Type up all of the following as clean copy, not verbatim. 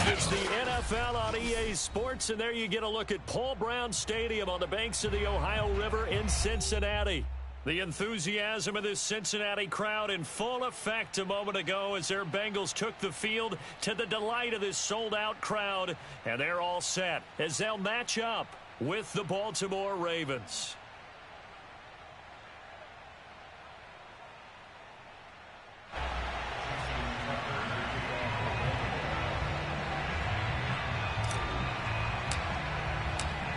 It's the NFL on EA Sports, and there you get a look at Paul Brown Stadium on the banks of the Ohio River in Cincinnati. The enthusiasm of this Cincinnati crowd in full effect a moment ago as their Bengals took the field to the delight of this sold-out crowd. And they're all set as they'll match up with the Baltimore Ravens.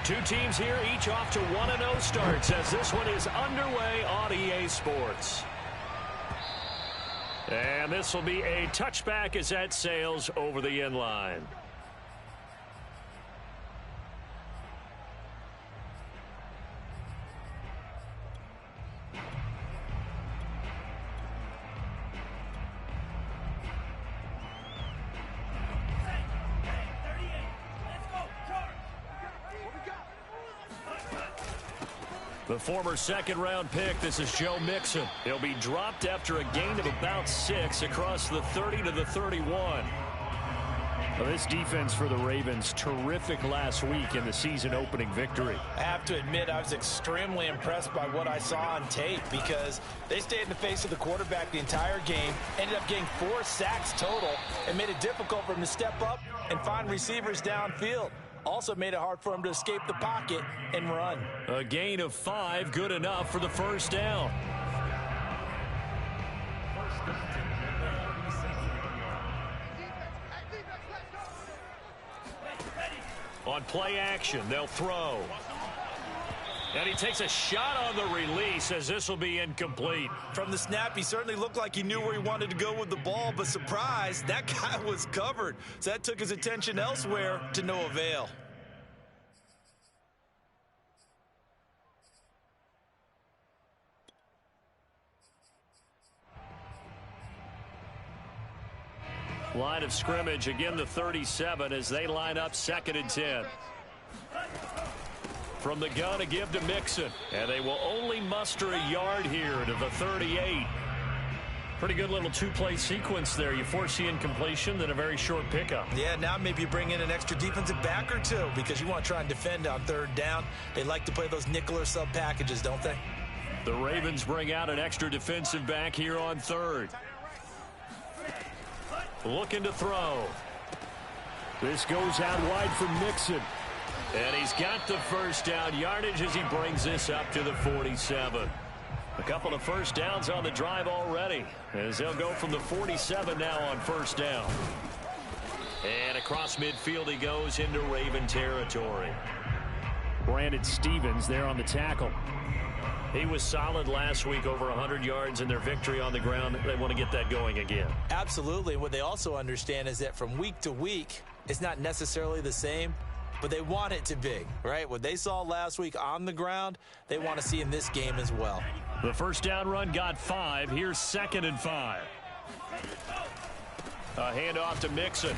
Two teams here, each off to 1-0 starts as this one is underway on EA Sports. And this will be a touchback as that sails over the end line. The former second-round pick, this is Joe Mixon. He'll be dropped after a gain of about 6 across the 30 to the 31. Well, this defense for the Ravens, terrific last week in the season-opening victory. I have to admit, I was extremely impressed by what I saw on tape because they stayed in the face of the quarterback the entire game, ended up getting 4 sacks total, and made it difficult for him to step up and find receivers downfield. Also made it hard for him to escape the pocket and run. A gain of 5, good enough for the first down. On play action, they'll throw. And he takes a shot on the release as this will be incomplete. From the snap, he certainly looked like he knew where he wanted to go with the ball, but surprise, that guy was covered. So that took his attention elsewhere to no avail. Line of scrimmage, again the 37 as they line up 2nd and 10. From the gun, a give to Mixon. And they will only muster a yard here to the 38. Pretty good little two-play sequence there. You force the incompletion, then a very short pickup. Yeah, now maybe you bring in an extra defensive back or two because you want to try and defend on 3rd down. They like to play those nickel or sub packages, don't they? The Ravens bring out an extra defensive back here on 3rd. Looking to throw. This goes out wide for Mixon. And he's got the first down yardage as he brings this up to the 47. A couple of first downs on the drive already as they'll go from the 47 now on 1st down. And across midfield he goes into Raven territory. Brandon Stevens there on the tackle. He was solid last week, over 100 yards in their victory on the ground. They want to get that going again. Absolutely. What they also understand is that from week to week, it's not necessarily the same, but they want it to be, right? What they saw last week on the ground, they want to see in this game as well. The first down run got 5. Here's 2nd and 5. A handoff to Mixon.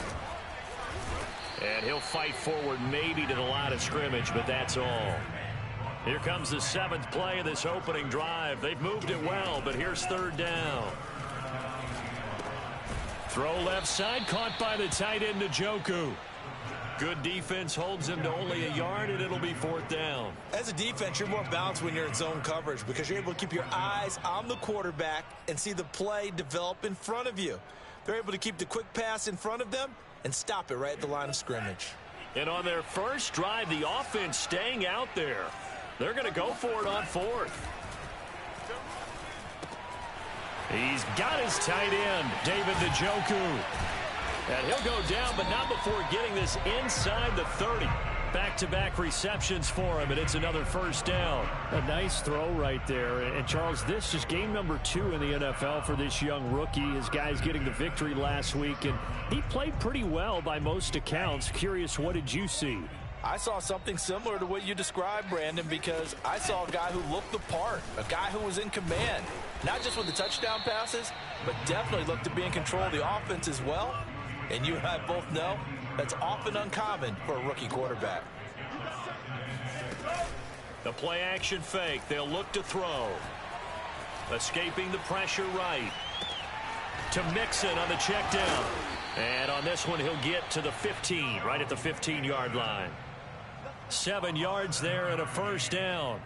And he'll fight forward maybe to the line of scrimmage, but that's all. Here comes the 7th play of this opening drive. They've moved it well, but here's 3rd down. Throw left side, caught by the tight end Njoku. Good defense holds him to only a yard, and it'll be 4th down. As a defense, you're more balanced when you're in zone coverage because you're able to keep your eyes on the quarterback and see the play develop in front of you. They're able to keep the quick pass in front of them and stop it right at the line of scrimmage. And on their first drive, the offense staying out there. They're going to go for it on 4th. He's got his tight end, David Njoku. And he'll go down, but not before getting this inside the 30. Back-to-back receptions for him, and it's another first down. A nice throw right there. And, Charles, this is game number 2 in the NFL for this young rookie. His guys getting the victory last week, and he played pretty well by most accounts. Curious, what did you see? I saw something similar to what you described, Brandon, because I saw a guy who looked the part, a guy who was in command, not just with the touchdown passes, but definitely looked to be in control of the offense as well. And you and I both know that's often uncommon for a rookie quarterback. The play action fake. They'll look to throw. Escaping the pressure right. To Mixon on the check down. And on this one, he'll get to the 15, right at the 15-yard line. 7 yards there and a first down.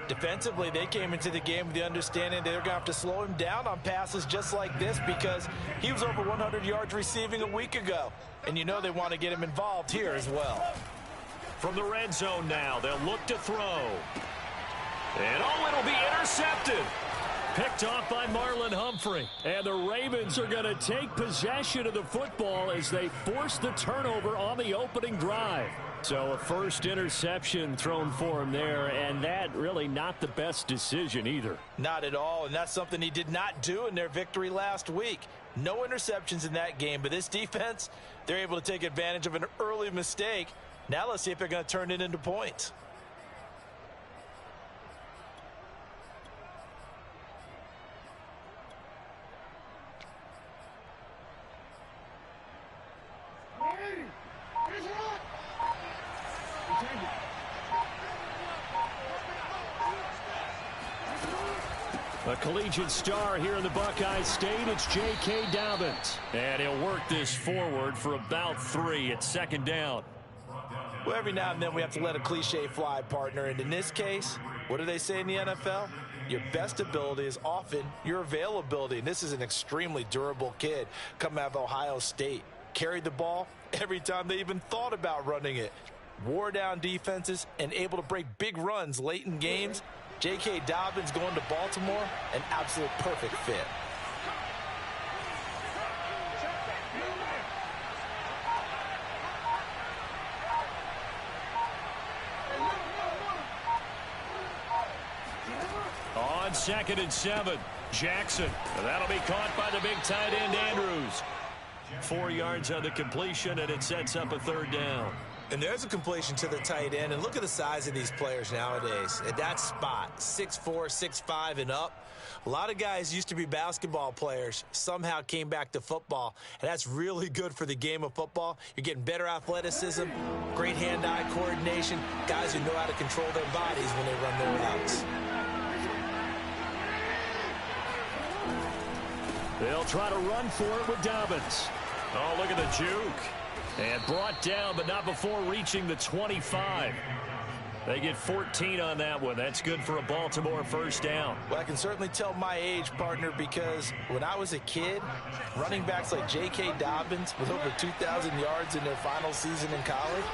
Defensively, they came into the game with the understanding they're going to have to slow him down on passes just like this because he was over 100 yards receiving a week ago. And you know they want to get him involved here as well. From the red zone now, they'll look to throw. And it'll be intercepted. Picked off by Marlon Humphrey. And the Ravens are going to take possession of the football as they force the turnover on the opening drive. So a first interception thrown for him there, and that really not the best decision either. Not at all, and that's something he did not do in their victory last week. No interceptions in that game, but this defense, they're able to take advantage of an early mistake. Now let's see if they're going to turn it into points. A collegiate star here in the Buckeye State, it's J.K. Dobbins. And he'll work this forward for about 3 at second down. Well, every now and then we have to let a cliche fly, partner. And in this case, what do they say in the NFL? Your best ability is often your availability. And this is an extremely durable kid coming out of Ohio State. Carried the ball every time they even thought about running it. Wore down defenses and able to break big runs late in games. J.K. Dobbins going to Baltimore, an absolute perfect fit. On 2nd and 7, Jackson. And that'll be caught by the big tight end, Andrews. 4 yards on the completion, and it sets up a third down. And there's a completion to the tight end. And look at the size of these players nowadays. At that spot, 6'4", 6'5", and up. A lot of guys used to be basketball players, somehow came back to football. And that's really good for the game of football. You're getting better athleticism, great hand-eye coordination, guys who know how to control their bodies when they run their routes. They'll try to run for it with Dobbins. Oh, look at the juke. And brought down, but not before reaching the 25. They get 14 on that one. That's good for a Baltimore first down. Well, I can certainly tell my age, partner, because when I was a kid, running backs like J.K. Dobbins with over 2,000 yards in their final season in college,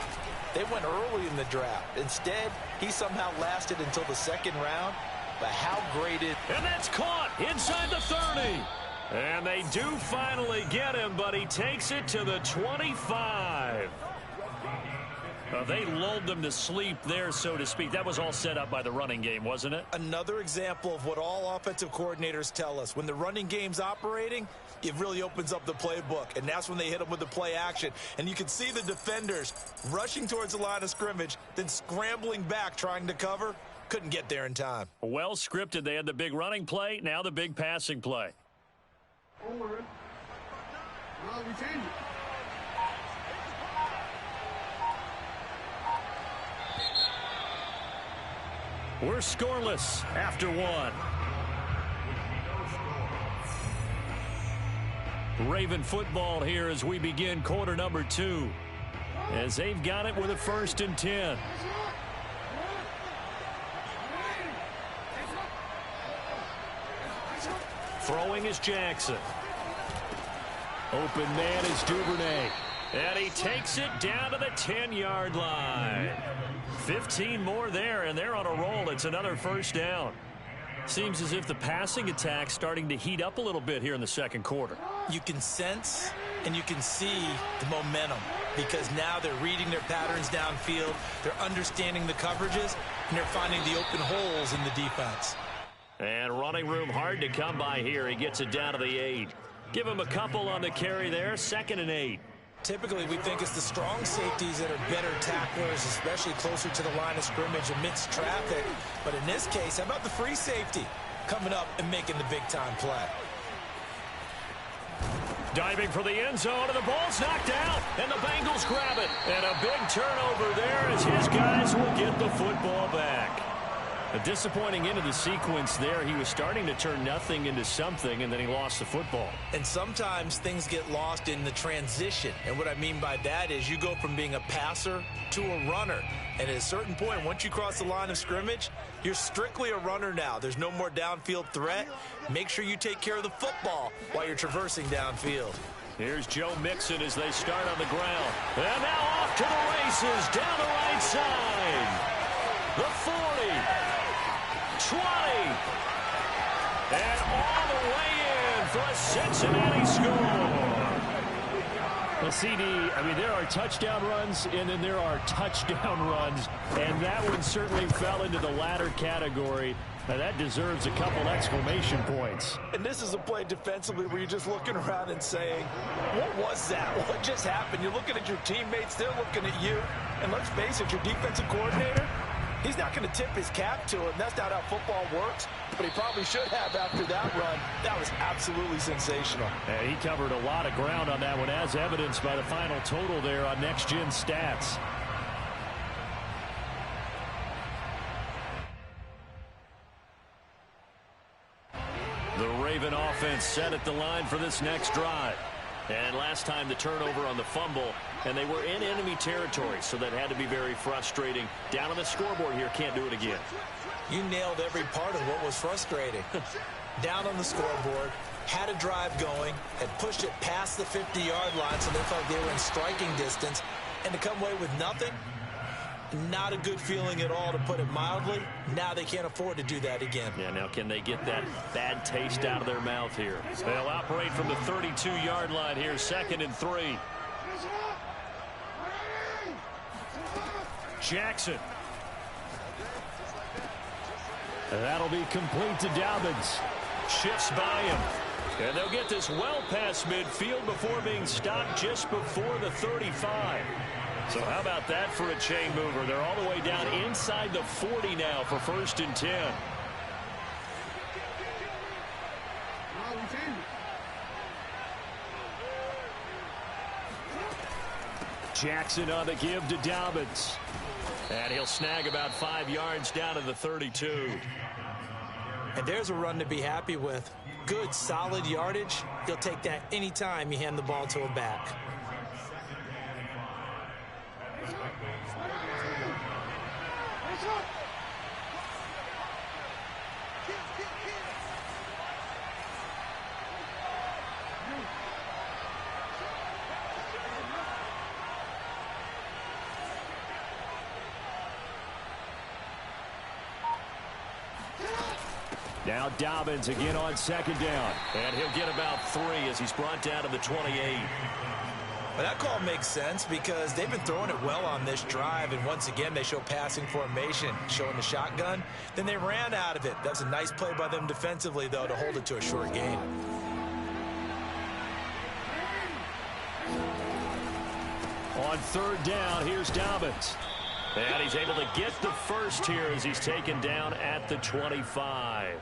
they went early in the draft. Instead, he somehow lasted until the second round. But how great is... And that's caught inside the 30. And they do finally get him, but he takes it to the 25. They lulled them to sleep there, so to speak. That was all set up by the running game, wasn't it? Another example of what all offensive coordinators tell us. When the running game's operating, it really opens up the playbook. And that's when they hit them with the play action. And you can see the defenders rushing towards the line of scrimmage, then scrambling back trying to cover. Couldn't get there in time. Well scripted. They had the big running play, now the big passing play. We're scoreless after 1. Raven football here as we begin quarter number 2. As they've got it with a 1st and 10. Throwing is Jackson. Open man is Duvernay. And he takes it down to the 10-yard line. 15 more there, and they're on a roll. It's another first down. Seems as if the passing attack's starting to heat up a little bit here in the second quarter. You can sense and you can see the momentum because now they're reading their patterns downfield. They're understanding the coverages, and they're finding the open holes in the defense. And running room hard to come by here. He gets it down to the 8. Give him a couple on the carry there. 2nd and 8. Typically, we think it's the strong safeties that are better tacklers, especially closer to the line of scrimmage amidst traffic. But in this case, how about the free safety coming up and making the big-time play? Diving for the end zone, and the ball's knocked out, and the Bengals grab it. And a big turnover there as his guys will get the football back. A disappointing end of the sequence there. He was starting to turn nothing into something, and then he lost the football. And sometimes things get lost in the transition. And what I mean by that is you go from being a passer to a runner. And at a certain point, once you cross the line of scrimmage, you're strictly a runner now. There's no more downfield threat. Make sure you take care of the football while you're traversing downfield. Here's Joe Mixon as they start on the ground. And now off to the races down the right side. The 40. 20. And all the way in for a Cincinnati score. The CD, I mean, there are touchdown runs, and then there are touchdown runs, and that one certainly fell into the latter category. Now, that deserves a couple exclamation points. And this is a play defensively where you're just looking around and saying, what was that? What just happened? You're looking at your teammates, they're looking at you. And let's face it, your defensive coordinator, he's not going to tip his cap to him. That's not how football works, but he probably should have after that run. That was absolutely sensational. And he covered a lot of ground on that one, as evidenced by the final total there on Next Gen Stats. The Raven offense set at the line for this next drive. And last time the turnover on the fumble, and they were in enemy territory, so that had to be very frustrating. Down on the scoreboard here, can't do it again. You nailed every part of what was frustrating. Down on the scoreboard, had a drive going, had pushed it past the 50-yard line, so they thought they were in striking distance, and to come away with nothing, not a good feeling at all, to put it mildly. Now they can't afford to do that again. Yeah, now can they get that bad taste out of their mouth here? They'll operate from the 32-yard line here, 2nd and 3. Jackson. That'll be complete to Dobbins. Shifts by him. And they'll get this well past midfield before being stopped just before the 35. So how about that for a chain mover? They're all the way down inside the 40 now for 1st and 10. Jackson on the give to Dobbins. And he'll snag about 5 yards down to the 32. And there's a run to be happy with. Good, solid yardage. He'll take that anytime you hand the ball to him back. Now Dobbins again on 2nd down. And he'll get about 3 as he's brought down to the 28. Well, that call makes sense because they've been throwing it well on this drive, and once again they show passing formation, showing the shotgun. Then they ran out of it. That's a nice play by them defensively, though, to hold it to a short gain. On 3rd down, here's Dobbins. And he's able to get the first here as he's taken down at the 25.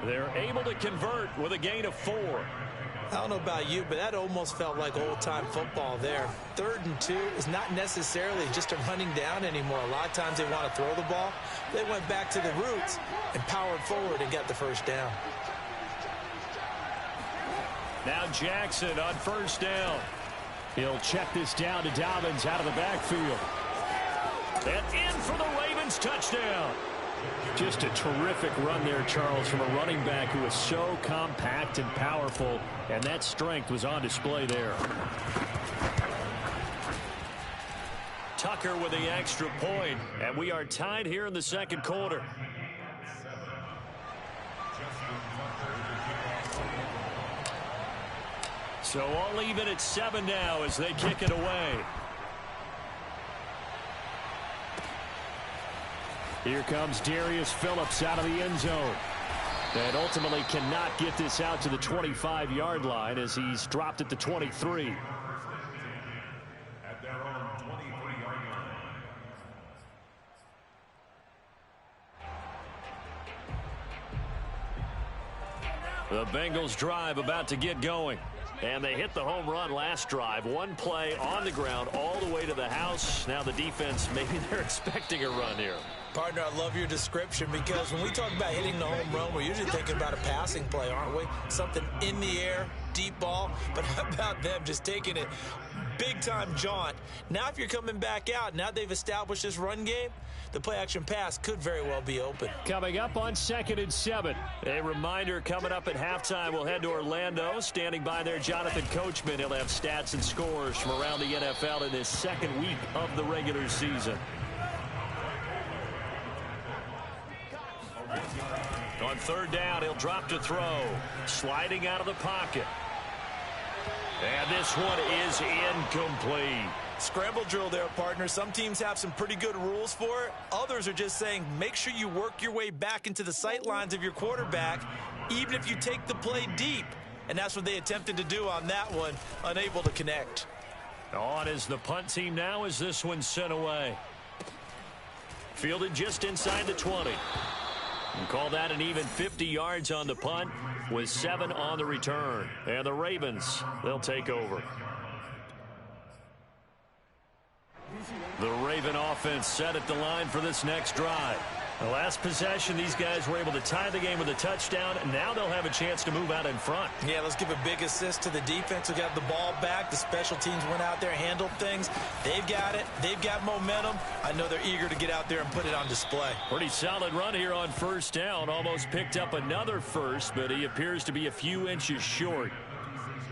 They're able to convert with a gain of 4. I don't know about you, but that almost felt like old-time football there. 3rd and 2 is not necessarily just a running down anymore. A lot of times they want to throw the ball. They went back to the roots and powered forward and got the first down. Now Jackson on 1st down. He'll check this down to Dobbins out of the backfield. And in for the Ravens touchdown. Just a terrific run there, Charles, from a running back who is so compact and powerful, and that strength was on display there. Tucker with the extra point, and we are tied here in the 2nd quarter. So all even at 7 now as they kick it away. Here comes Darius Phillips out of the end zone. And ultimately cannot get this out to the 25-yard line as he's dropped at the 23. At their own 23-yard line. The Bengals drive about to get going. And they hit the home run last drive. One play on the ground all the way to the house. Now the defense, maybe they're expecting a run here. Partner, I love your description because when we talk about hitting the home run, we're usually thinking about a passing play, aren't we? Something in the air, deep ball. But how about them just taking it big-time jaunt? Now if you're coming back out, now they've established this run game, the play-action pass could very well be open. Coming up on 2nd and 7. A reminder coming up at halftime, we'll head to Orlando. Standing by there, Jonathan Coachman. He'll have stats and scores from around the NFL in this second week of the regular season. On 3rd down, he'll drop to throw. Sliding out of the pocket. And this one is incomplete. Scramble drill there, partner. Some teams have some pretty good rules for it. Others are just saying make sure you work your way back into the sight lines of your quarterback, even if you take the play deep. And that's what they attempted to do on that one, unable to connect. On is the punt team now as this one's sent away. Fielded just inside the 20. And call that an even 50 yards on the punt with 7 on the return. And the Ravens, they'll take over. The Raven offense set at the line for this next drive. The last possession, these guys were able to tie the game with a touchdown, and now they'll have a chance to move out in front. Yeah, let's give a big assist to the defense who got the ball back. The special teams went out there, handled things. They've got it. They've got momentum. I know they're eager to get out there and put it on display. Pretty solid run here on 1st down. Almost picked up another first, but he appears to be a few inches short.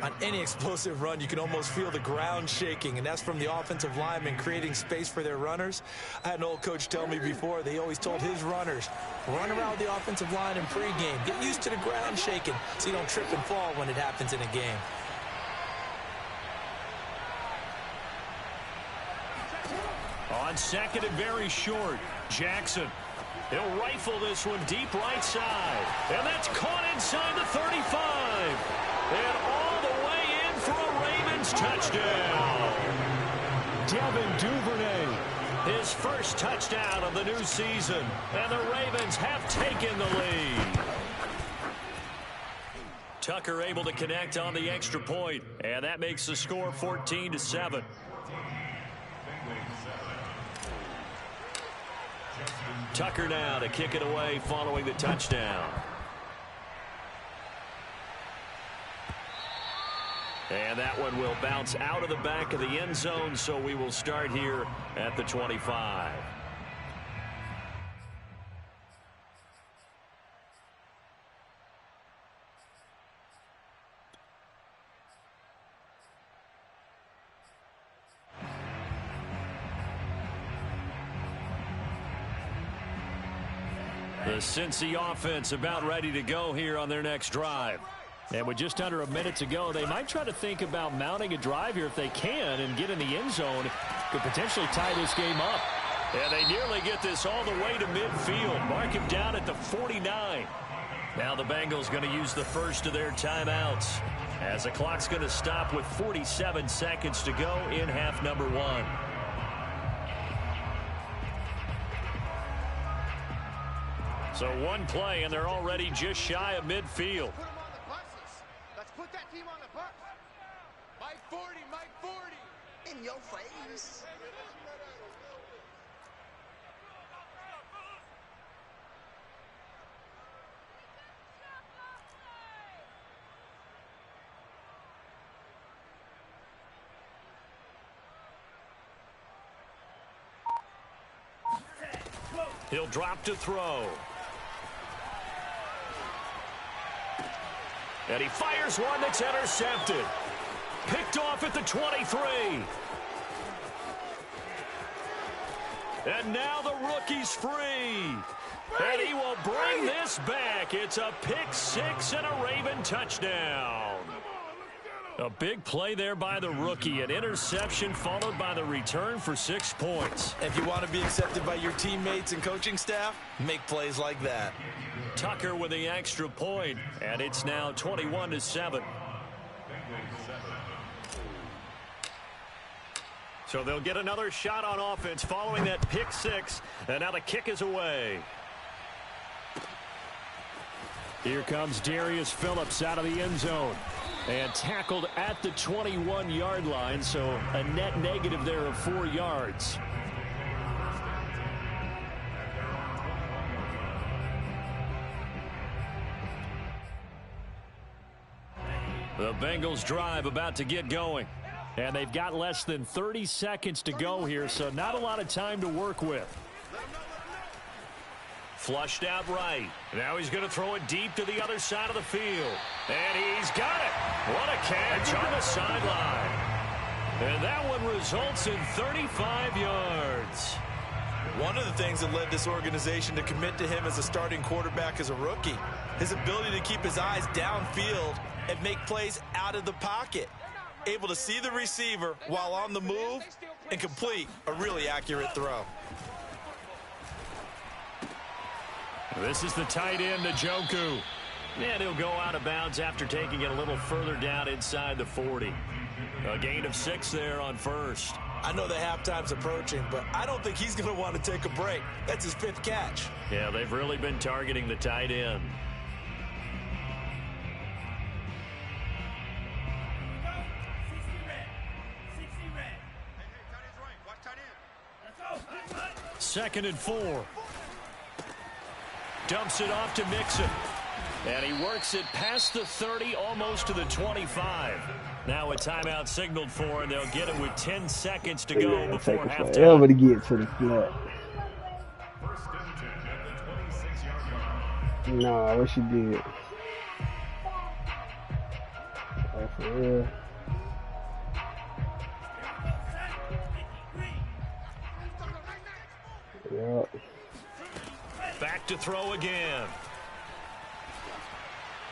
On any explosive run, you can almost feel the ground shaking, and that's from the offensive linemen creating space for their runners. I had an old coach tell me before, they always told his runners, run around the offensive line in pregame. Get used to the ground shaking so you don't trip and fall when it happens in a game. On 2nd and very short, Jackson. He'll rifle this one deep right side. And that's caught inside the 35. And all the way in for a Ravens touchdown. Devin Duvernay, his first touchdown of the new season. And the Ravens have taken the lead. Tucker able to connect on the extra point. And that makes the score 14-7. Tucker now to kick it away following the touchdown. And that one will bounce out of the back of the end zone, so we will start here at the 25. The Cincy offense about ready to go here on their next drive. And with just under a minute to go, they might try to think about mounting a drive here if they can and get in the end zone. Could potentially tie this game up. And they nearly get this all the way to midfield. Mark him down at the 49. Now the Bengals going to use the first of their timeouts, as the clock's going to stop with 47 seconds to go in half number 1. So one play, and they're already just shy of midfield. Put them on the buses. Let's put that team on the bus. Mike 40, Mike 40. In your face. He'll drop to throw. And he fires one that's intercepted. Picked off at the 23. And now the rookie's free. And he will bring this back. It's a pick six and a Raven touchdown. A big play there by the rookie. An interception followed by the return for 6 points. If you want to be accepted by your teammates and coaching staff, make plays like that. Tucker with the extra point, and it's now 21-7. So they'll get another shot on offense following that pick six, and now the kick is away. Here comes Darius Phillips out of the end zone. And tackled at the 21-yard line, so a net negative there of 4 yards. The Bengals drive about to get going. And they've got less than 30 seconds to go here, so not a lot of time to work with. Flushed out right. Now he's going to throw it deep to the other side of the field. And he's got it. What a catch on the sideline. And that one results in 35 yards. One of the things that led this organization to commit to him as a starting quarterback as a rookie, his ability to keep his eyes downfield and make plays out of the pocket. Able to see the receiver while on the move and complete a really accurate throw. This is the tight end, Njoku. And he'll go out of bounds after taking it a little further down inside the 40. A gain of 6 there on first. I know the halftime's approaching, but I don't think he's going to want to take a break. That's his 5th catch. Yeah, they've really been targeting the tight end. Second and 4. Dumps it off to Mixon. And he works it past the 30, almost to the 25. Now a timeout signaled for, and they'll get it with 10 seconds to go before halftime. Forever to get to the flat. First and 10 at the 26-yard line. Nah, I wish he did. Like, for real. Yep. Back to throw again.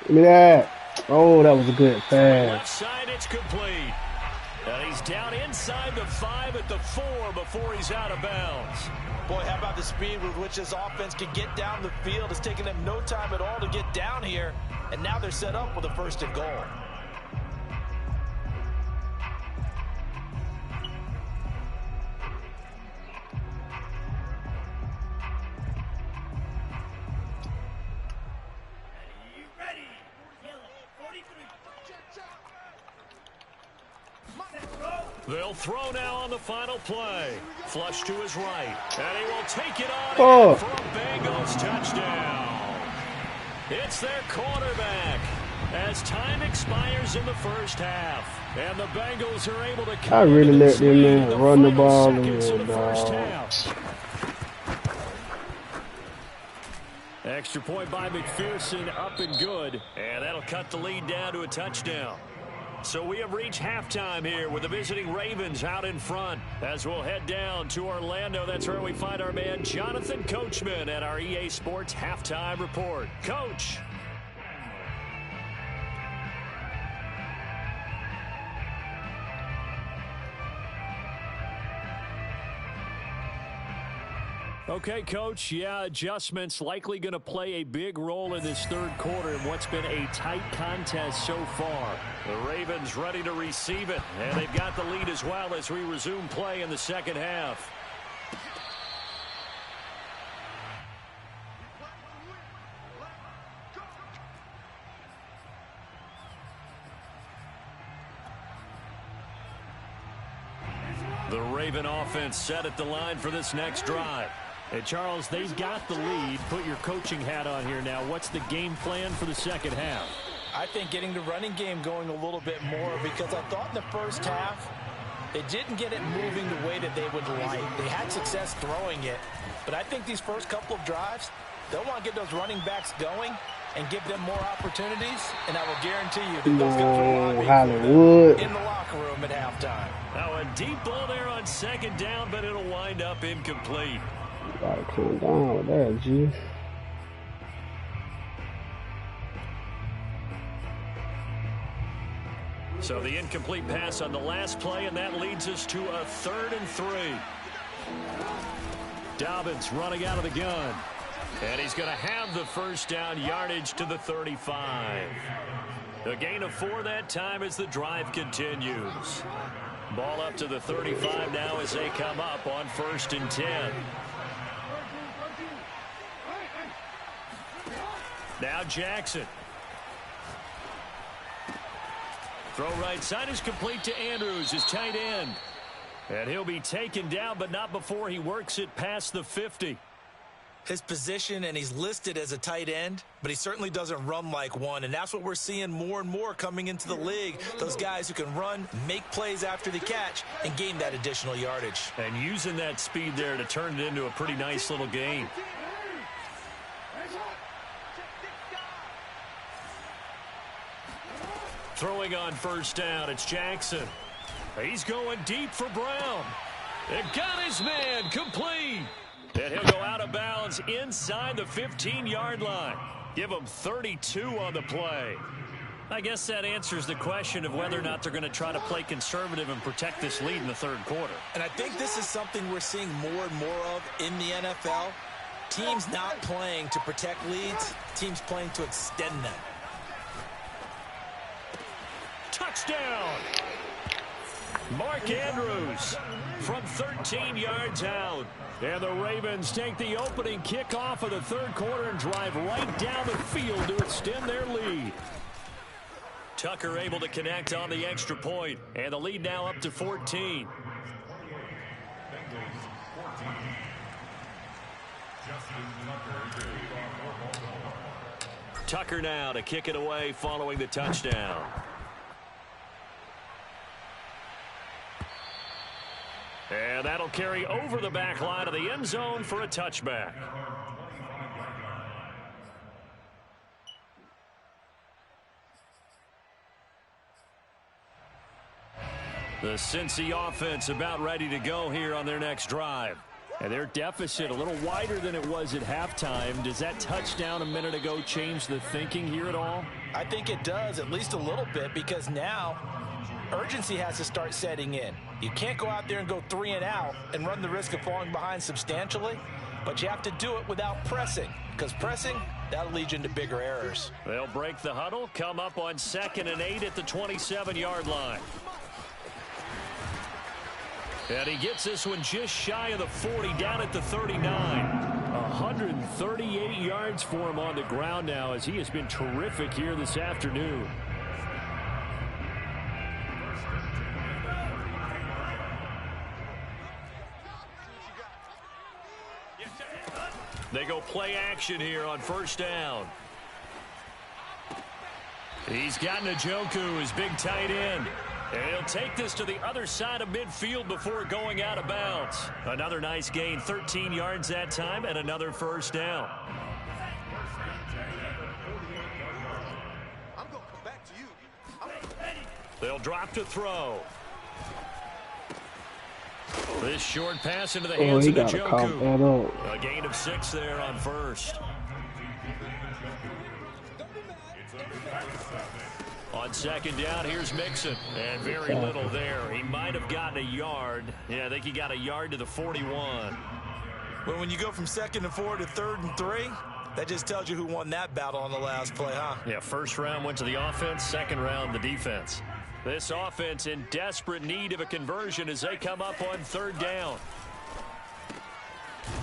Give me that. Oh, that was a good Left pass. side, it's complete. And he's down inside the 5 at the 4 before he's out of bounds. Boy, how about the speed with which this offense can get down the field? It's taken them no time at all to get down here, and now they're set up with a 1st and goal. They'll throw now on the final play. Flush to his right. And he will take it on in for a Bengals touchdown. It's their quarterback as time expires in the first half. And the Bengals are able to I really let them man run the ball in and the first half. Extra point by McPherson, up and good. And that'll cut the lead down to a touchdown. So we have reached halftime here with the visiting Ravens out in front. As we'll head down to Orlando, that's where we find our man Jonathan Coachman at our EA Sports Halftime Report. Coach. Okay, Coach, yeah, adjustments likely going to play a big role in this third quarter in what's been a tight contest so far. The Ravens ready to receive it, and they've got the lead as well as we resume play in the second half. The Raven offense set at the line for this next drive. Hey, Charles, they've got the lead. Put your coaching hat on here now. What's the game plan for the second half? I think getting the running game going a little bit more, because I thought in the first half they didn't get it moving the way that they would like. They had success throwing it, but I think these first couple of drives, they'll want to get those running backs going and give them more opportunities, and I will guarantee you that those guys will Hollywood in the locker room at halftime. Now a deep ball there on second down, but it'll wind up incomplete. gotta calm down with that, G. So the incomplete pass on the last play, and that leads us to a 3rd and 3. Dobbins running out of the gun. And he's going to have the first down, yardage to the 35. A gain of 4 that time as the drive continues. Ball up to the 35 now as they come up on 1st and 10. Now Jackson. Throw right side is complete to Andrews, his tight end. And he'll be taken down, but not before he works it past the 50. his position, and he's listed as a tight end, but he certainly doesn't run like one, and that's what we're seeing more and more coming into the league. Those guys who can run, make plays after the catch, and gain that additional yardage. And using that speed there to turn it into a pretty nice little game. Throwing on first down, it's Jackson. He's going deep for Brown. It got his man complete. And he'll go out of bounds inside the 15-yard line. Give him 32 on the play. I guess that answers the question of whether or not they're going to try to play conservative and protect this lead in the third quarter. And I think this is something we're seeing more and more of in the NFL. Teams not playing to protect leads, teams playing to extend them. Touchdown! Mark Andrews from 13 yards out. And the Ravens take the opening kickoff of the third quarter and drive right down the field to extend their lead. Tucker able to connect on the extra point, and the lead now up to 14. Tucker now to kick it away following the touchdown. And that'll carry over the back line of the end zone for a touchback. The Cincy offense about ready to go here on their next drive. And their deficit a little wider than it was at halftime. Does that touchdown a minute ago change the thinking here at all? I think it does, at least a little bit, because now urgency has to start setting in. You can't go out there and go 3 and out and run the risk of falling behind substantially, but you have to do it without pressing, because pressing, that'll lead you into bigger errors. They'll break the huddle, come up on 2nd and 8 at the 27-yard line. And he gets this one just shy of the 40, down at the 39. 138 yards for him on the ground now, as he has been terrific here this afternoon. They go play action here on first down. He's got Njoku, his big tight end. And he'll take this to the other side of midfield before going out of bounds. Another nice gain, 13 yards that time, and another first down. I'm going to come back to you. They'll drop to throw. This short pass into the hands of Njoku. A gain of 6 there on first. On 2nd down, here's Mixon. And very little there. He might have gotten a yard. Yeah, I think he got a yard to the 41. Well, when you go from 2nd and 4 to 3rd and 3, that just tells you who won that battle on the last play, huh? Yeah, first round went to the offense, second round the defense. This offense in desperate need of a conversion as they come up on 3rd down.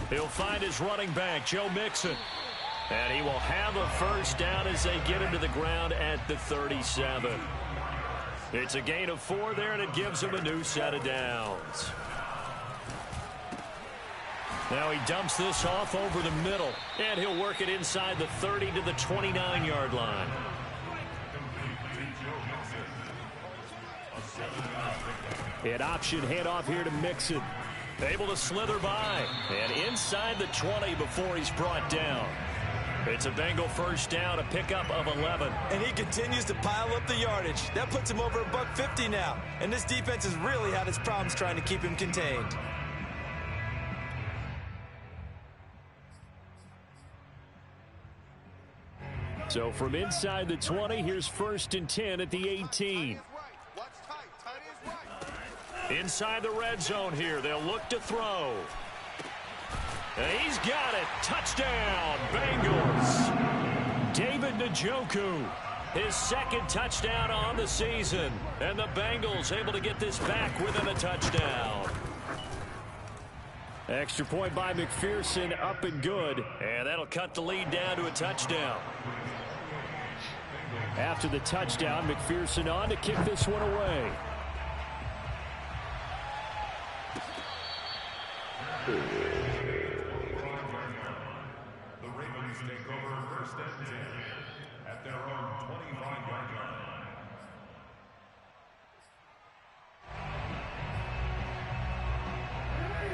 He'll find his running back, Joe Mixon. And he will have a first down as they get him to the ground at the 37. It's a gain of 4 there, and it gives him a new set of downs. Now he dumps this off over the middle, and he'll work it inside the 30 to the 29-yard line. An option handoff here to Mixon. Able to slither by, and inside the 20 before he's brought down. It's a Bengal first down, a pickup of 11. And he continues to pile up the yardage. That puts him over $150 now. And this defense has really had its problems trying to keep him contained. So from inside the 20, here's 1st and 10 at the 18. Inside the red zone here, they'll look to throw. And he's got it. Touchdown, Bengals. David Njoku, his 2nd touchdown on the season. And the Bengals able to get this back within a touchdown. Extra point by McPherson, up and good. And that'll cut the lead down to a touchdown. After the touchdown, McPherson on to kick this one away.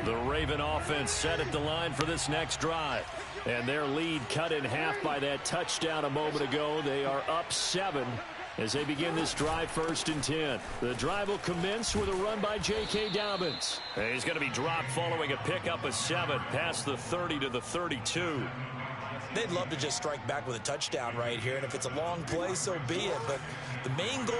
The Raven offense set at the line for this next drive. And their lead cut in half by that touchdown a moment ago. They are up 7 as they begin this drive, 1st and 10. The drive will commence with a run by J.K. Dobbins. And he's going to be dropped following a pickup of 7 past the 30 to the 32. They'd love to just strike back with a touchdown right here, and if it's a long play, so be it. But the main goal,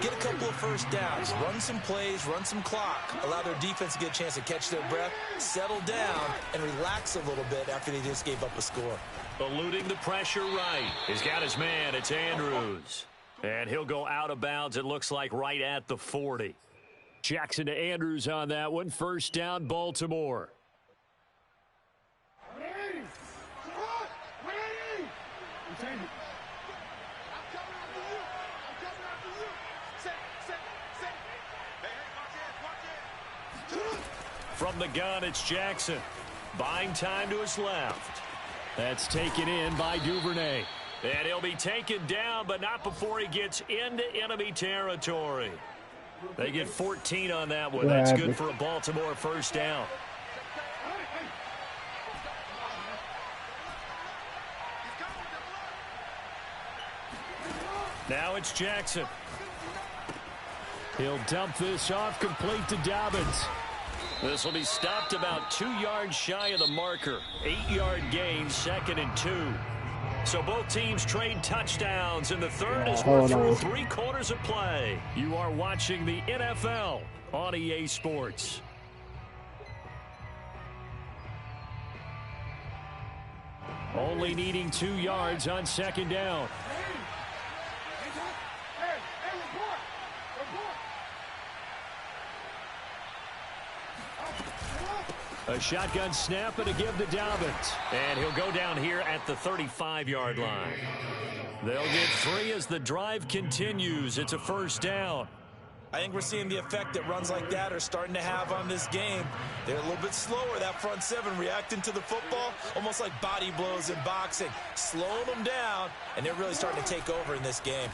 get a couple of first downs, run some plays, run some clock, allow their defense to get a chance to catch their breath, settle down, and relax a little bit after they just gave up a score. Eluding the pressure right. He's got his man. It's Andrews. And he'll go out of bounds, it looks like, right at the 40. Jackson to Andrews on that one. 1st down, Baltimore. From the gun, it's Jackson. Buying time to his left. That's taken in by Duvernay. And he'll be taken down, but not before he gets into enemy territory. They get 14 on that one. That's good for a Baltimore 1st down. Now it's Jackson. He'll dump this off, complete to Dobbins. This will be stopped about 2 yards shy of the marker. 8-yard gain, 2nd and 2. So both teams trade touchdowns in the 3rd as we're through 3 quarters of play. You are watching the NFL on EA Sports. Only needing 2 yards on 2nd down. A shotgun snap and a give to Dobbins. And he'll go down here at the 35-yard line. They'll get 3 as the drive continues. It's a 1st down. I think we're seeing the effect that runs like that are starting to have on this game. They're a little bit slower, that front 7, reacting to the football, almost like body blows in boxing. Slowing them down, and they're really starting to take over in this game.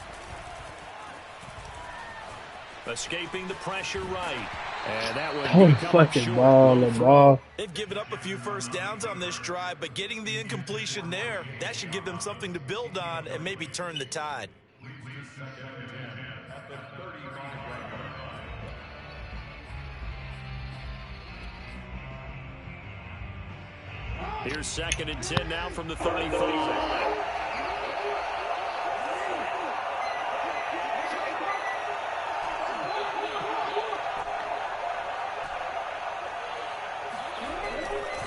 Escaping the pressure right. And that Oh, fucking ball. They've given up a few first downs on this drive, but getting the incompletion there, that should give them something to build on and maybe turn the tide. Here's 2nd and 10 now from the 35.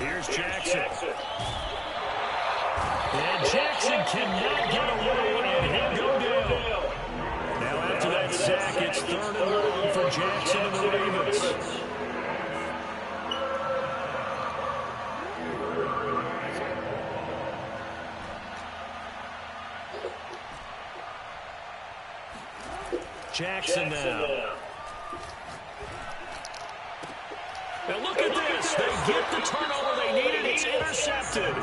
Here's Jackson. And Jackson cannot get away, and he'll go down. Now after that sack, it's 3rd and long for Jackson and the Ravens. Jackson now. And look at this. They get the turnover they needed. It's intercepted.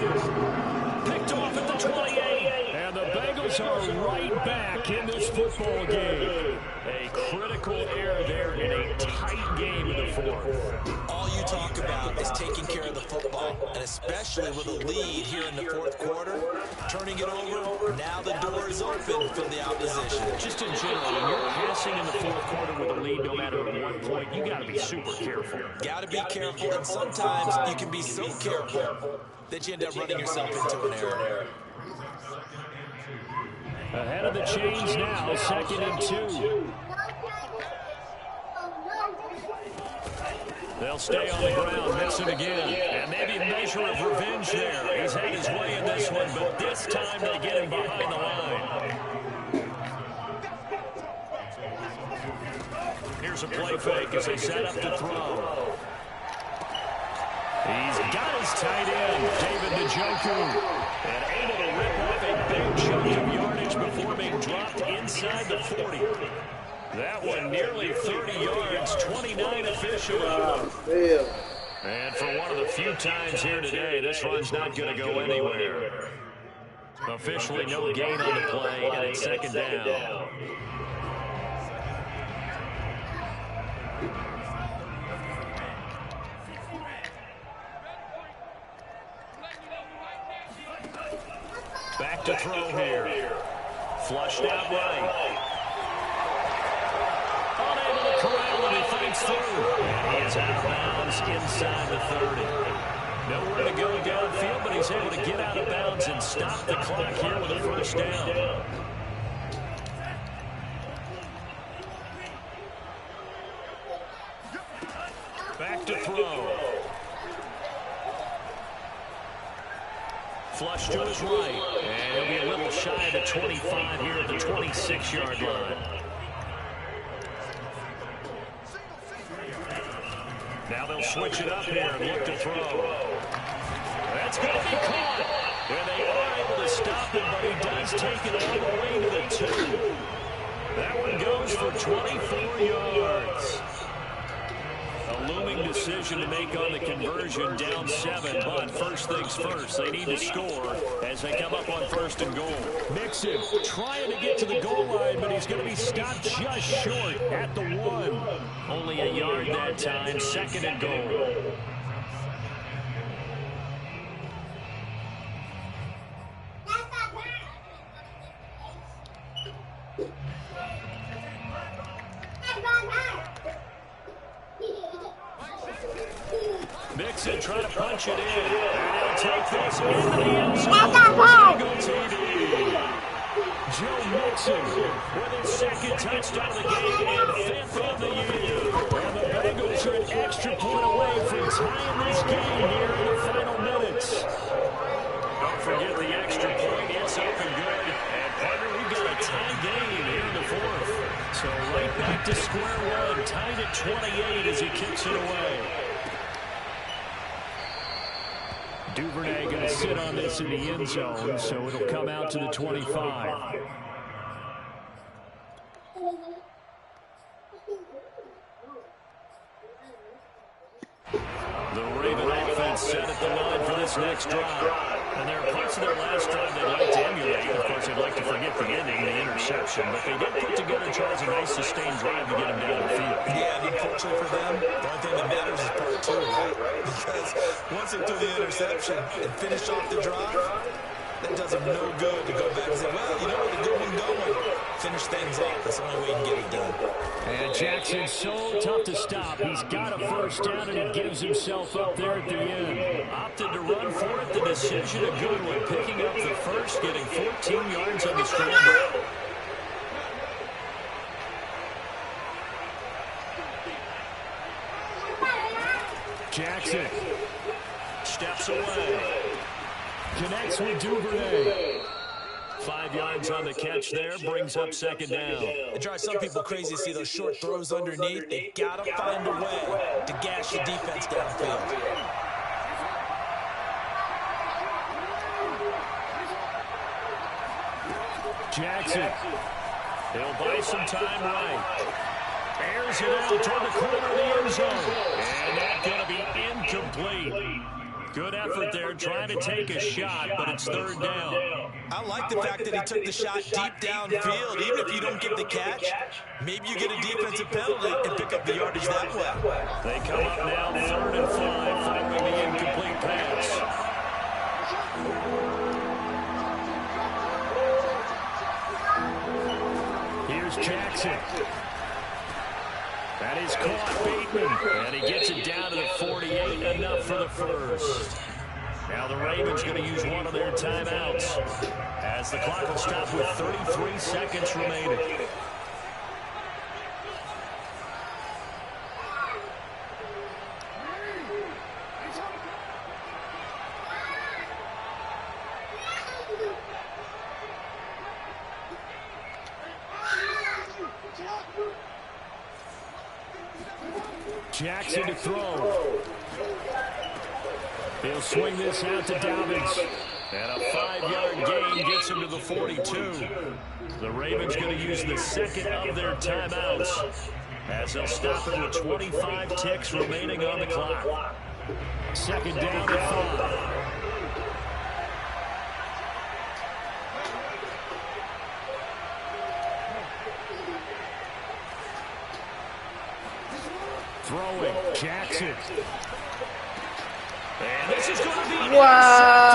Picked off at the 28. And the Bengals are right back in this football game. A critical error there in a tight game in the 4th. All you talk about is taking care of the football, and especially with a lead here in the 4th quarter, turning it over, now the door is open for the opposition. Just in general, when you're passing in the 4th quarter with a lead, no matter at what point, you got to be super careful. Got to be careful, and sometimes you can be so careful that you end up running yourself into an error. Ahead of the chains now, 2nd and 2. They'll stay on the ground, missing again. And maybe a measure of revenge there. He's had his way in this one, but this time they get him behind the line. Here's a play fake as they set up to throw. He's got his tight end, David Njoku, and able to rip off a big chunk of yardage before being dropped inside the 40. That one nearly 30 yards, 29 official. And for one of the few times here today, this run's not going to go anywhere. Officially no gain on the play, and it's 2nd down. Back to throw here. Flushed out right. Unable to corral him. He fights through. And he is out of bounds inside the 30. Nowhere to go downfield, but he's able to get out of bounds and stop the clock here with a first down. Back to throw. Flush to his right. And he'll be a little shy of the 25 here at the 26-yard line. Now they'll switch it up here and look to throw. That's going to be caught. And they are able to stop him, but he does take it all the way to the 2. That one goes for 24 yards. A looming decision to make on the conversion, down 7. But first things first, they need to score as they come up on first and goal. Mixon trying to get to the goal line, but he's going to be stopped just short at the 1. Only a yard that time, second and goal. Mixon trying to punch it in. And he'll take this into the end zone for a single TD. Joe Mixon with his second touchdown of the game and 5th of the year. And the Bengals are an extra point away from tying this game here in the final minutes. Don't forget the extra point. It's up and good. And partner, we've got a tie game here in the 4th. So right back to square one. Tied at 28 as he kicks it away. Duvernay going to sit on this in the end zone, so it'll come out to the 25. The Raven offense set at the line for this next drive. And there are parts of their last drive they'd like to emulate. Of course, they'd like to forget the ending, the interception. But they did put together, Charles, a nice sustained drive to get them down the field. Yeah, and unfortunately for them, the only thing that matters is part 2, right? Because once they threw the interception and finished off the drive, that does them no good to go back and say, well, you know where the good one going. Finish things off. That's the only way you can get it done. And Jackson's so tough to stop. He's got a first down, and he gives himself up there at the end. Opted to run for it. The decision a good one. Picking up the first, getting 14 yards on the scramble. Jackson steps away. Connects with Duvernay. 5 yards on the catch there, brings up second down. It drives some people crazy to see those short throws underneath. They got to find a way to gash the defense downfield. Jackson. He'll buy some time right. Airs it out toward the corner of the end zone. And that's going to be incomplete. Good effort there, trying to take a shot, but it's third down. I like the fact that he took the shot deep downfield. Even if you don't get the catch, maybe you get a defensive penalty and pick up the yardage that way. They come up now, 3rd and 5, following the incomplete pass. Here's Jackson. That is caught, Bateman, and he gets it down to the 48, enough for the first. Now the Ravens going to use one of their timeouts as the clock will stop with 33 seconds remaining. Jackson to throw. He'll swing this out to Dobbins. And a 5-yard gain gets him to the 42. The Ravens going to use the second of their timeouts as they'll stop it with 25 ticks remaining on the clock. Second down and 5. Throwing, Jackson. And this is going to be wow.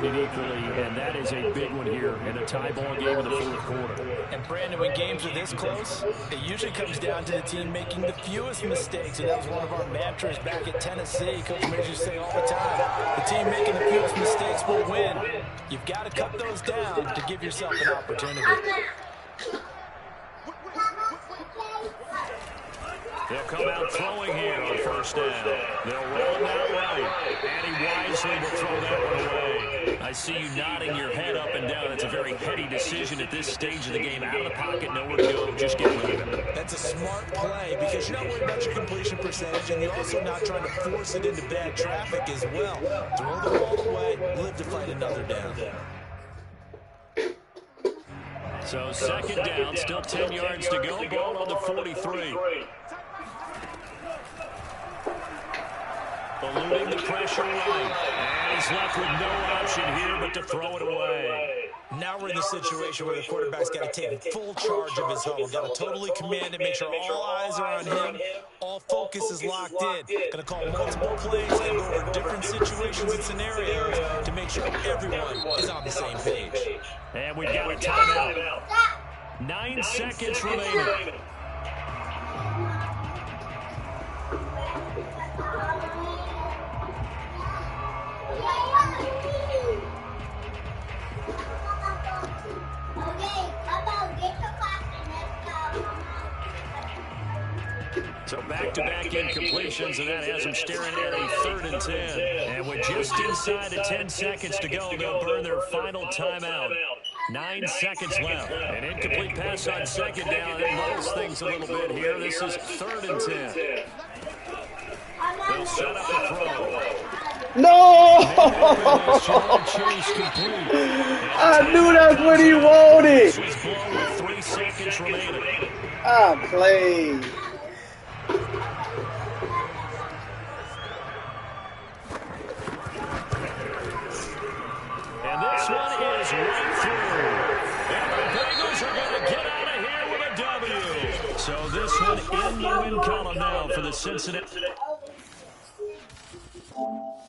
distributed equally, and that is a big one here in a tie ball game in the fourth quarter. And, Brandon, when games are this close, it usually comes down to the team making the fewest mistakes, and that was one of our mantras back at Tennessee. Coach Major used to say all the time, the team making the fewest mistakes will win. You've got to cut those down to give yourself an opportunity. They'll come out throwing here on first down. They'll roll that right. And he wisely will throw that one away. I see you nodding your head up and down. It's a very heady decision at this stage of the game. Out of the pocket, nowhere to go. Just get rid of it. That's a smart play because you're not worried about your completion percentage, and you're also not trying to force it into bad traffic as well. Throw the ball away, live to fight another down. So second down, still 10 yards to go. Ball on the 43. Eluding the pressure right. And he's left with no option here but to throw it away. Now we're in the situation where the quarterback's got to take full charge of his huddle. Got to totally command it, make sure all eyes are on him. All focus is locked in. Going to call multiple plays and go over different situations and scenarios to make sure everyone is on the same page. And we've got a timeout. 9 seconds remaining. So back-to-back incompletions, and that has them staring at a 3rd and 10. And with just inside of 10 seconds to go, they'll burn their final timeout. 9 seconds left. An incomplete pass on second down. It muddles things a little bit here. This is 3rd and 10. They'll set up a throw. No! I knew that's what he wanted. This was blown with 3 seconds remaining. I played. And this one is right through. And the Bengals are going to get out of here with a W. So this one in the win column now for the Cincinnati.